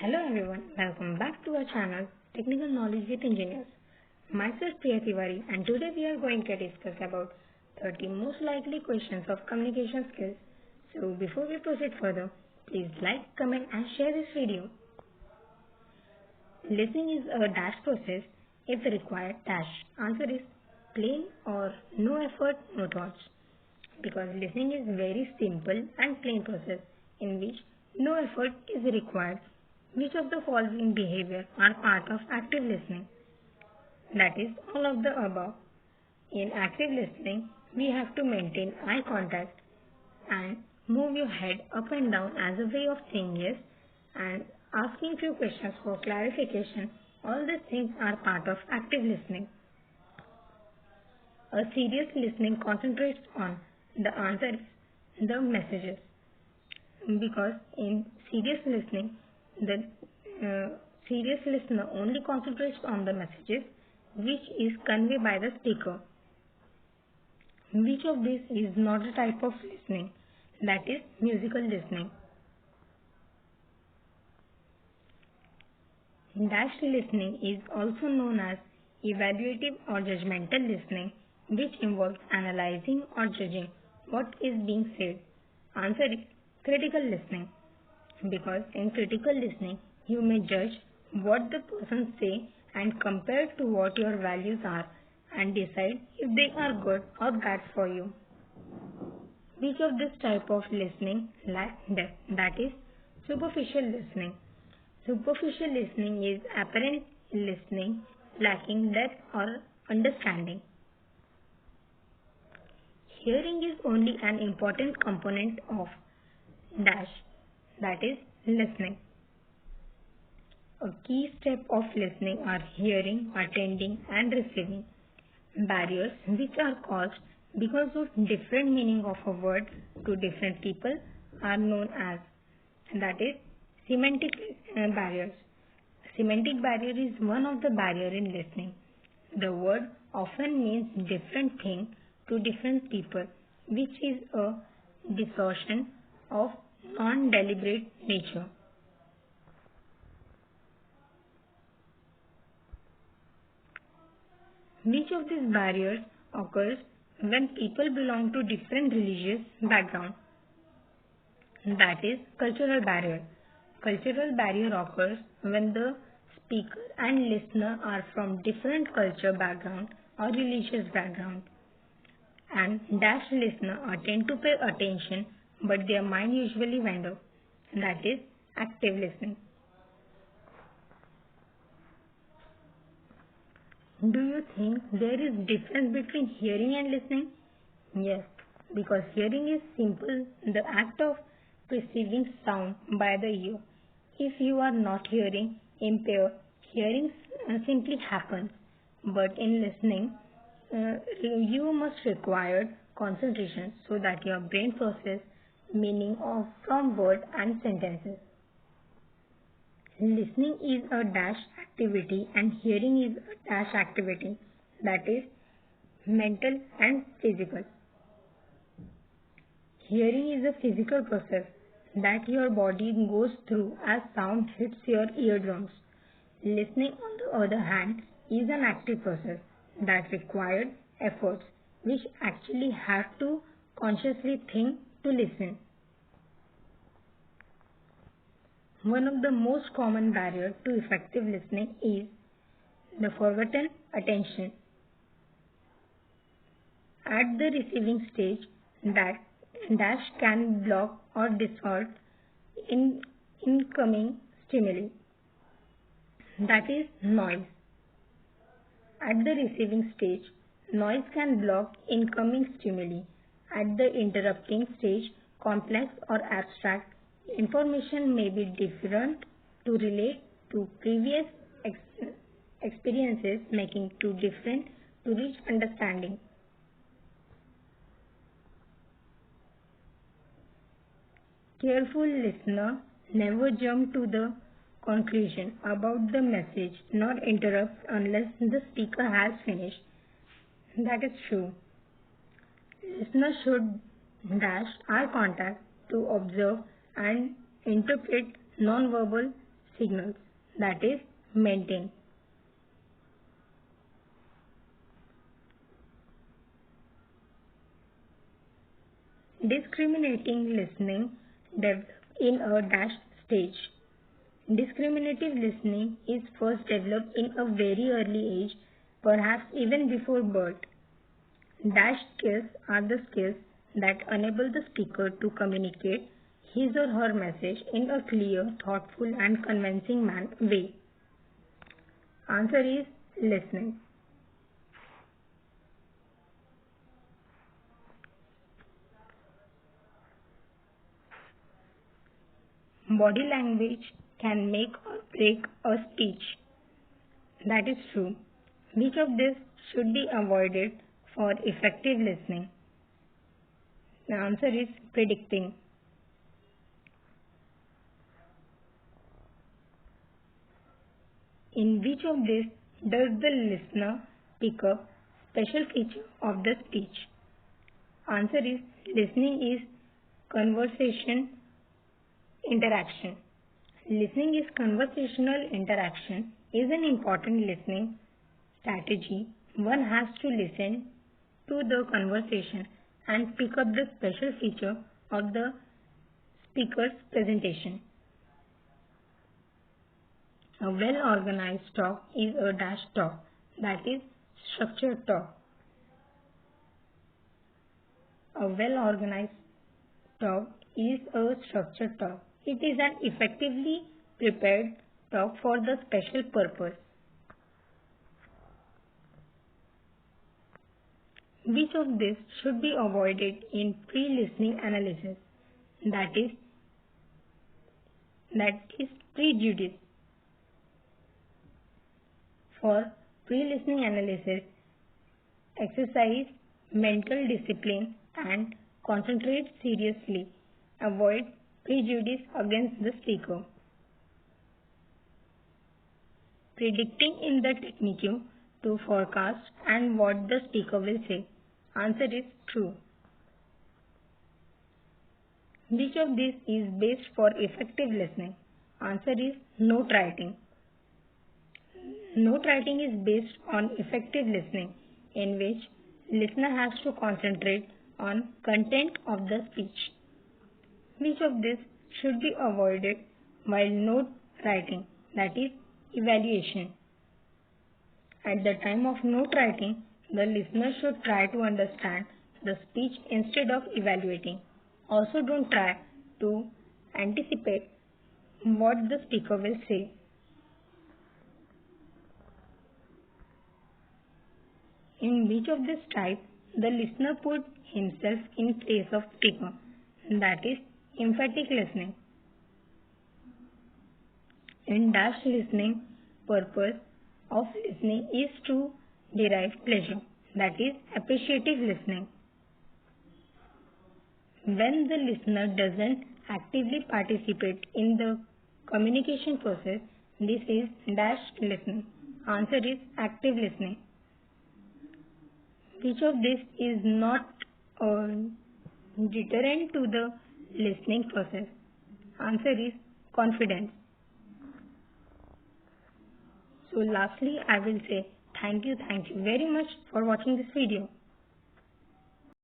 Hello everyone, welcome back to our channel Technical Knowledge with Engineers. Myself Priya Tiwari and today we are going to discuss about 30 most likely questions of communication skills. So before we proceed further, please like, comment and share this video. Listening is a dash process if required dash. Answer is plain or no effort, no thoughts. Because listening is very simple and plain process in which no effort is required. Which of the following behavior are part of active listening? That is all of the above. In active listening, we have to maintain eye contact and move your head up and down as a way of saying yes and asking few questions for clarification. All these things are part of active listening. A serious listening concentrates on the answers, the messages. Because in serious listening, the serious listener only concentrates on the messages which is conveyed by the speaker. Which of these is not a type of listening? That is musical listening. Dashed listening is also known as evaluative or judgmental listening, which involves analyzing or judging what is being said. Answer is critical listening. Because in critical listening, you may judge what the person say and compare to what your values are and decide if they are good or bad for you. Which of this type of listening lacks depth? That is superficial listening. Superficial listening is apparent listening lacking depth or understanding. Hearing is only an important component of dash, that is listening. A key step of listening are hearing, attending and receiving. Barriers which are caused because of different meaning of a word to different people are known as, that is semantic barriers. Semantic barrier is one of the barrier in listening. The word often means different thing to different people, which is a distortion of non-deliberate nature. Which of these barriers occurs when people belong to different religious background? That is cultural barrier. Cultural barrier occurs when the speaker and listener are from different culture background or religious background. And dash listener tend to pay attention but their mind usually wander. That is active listening. Do you think there is difference between hearing and listening? Yes, because hearing is simple, the act of perceiving sound by the ear. If you are not hearing impaired, hearing simply happens. But in listening, you must require concentration so that your brain process meaning of from word and sentences. Listening is a dash activity and hearing is a dash activity, that is mental and physical. Hearing is a physical process that your body goes through as sound hits your eardrums. Listening, on the other hand, is an active process that requires efforts which actually have to consciously think to listen. One of the most common barriers to effective listening is the forgotten attention. At the receiving stage, that dash can block or distort incoming stimuli. That is noise. At the receiving stage, noise can block incoming stimuli. At the interrupting stage, complex or abstract information may be different to relate to previous experiences, making too different to reach understanding. Careful listener never jump to the conclusion about the message nor interrupt unless the speaker has finished. That is true. Listener should dash eye contact to observe and interpret non-verbal signals, that is maintain. Discriminating listening develops in a dash stage. Discriminative listening is first developed in a very early age, perhaps even before birth. Dash skills are the skills that enable the speaker to communicate his or her message in a clear, thoughtful and convincing way. Answer is listening. Body language can make or break a speech. That is true. Which of this should be avoided for effective listening? The answer is predicting. In which of these does the listener pick up special feature of the speech? Answer is listening is conversation interaction. Listening is conversational interaction is an important listening strategy. One has to listen to the conversation and pick up the special feature of the speaker's presentation. A well-organized talk is a dash talk, that is structured talk. A well-organized talk is a structured talk. It is an effectively prepared talk for the special purpose. Which of these should be avoided in pre-listening analysis? That is prejudice. For pre-listening analysis, exercise mental discipline and concentrate seriously. Avoid prejudice against the speaker. Predicting in the technique to forecast and what the speaker will say. Answer is true. Which of these is best for effective listening? Answer is note writing. Note writing is based on effective listening, in which listener has to concentrate on content of the speech. Which of these should be avoided while note writing? That is evaluation. At the time of note writing, the listener should try to understand the speech instead of evaluating. Also, don't try to anticipate what the speaker will say. In which of this type the listener put himself in place of speaker? That is emphatic listening. In dash listening, purpose of listening is to derive pleasure. That is appreciative listening. When the listener doesn't actively participate in the communication process, this is dash listening. Answer is active listening. Which of this is not a deterrent to the listening process? Answer is confidence. So lastly, I will say thank you very much for watching this video.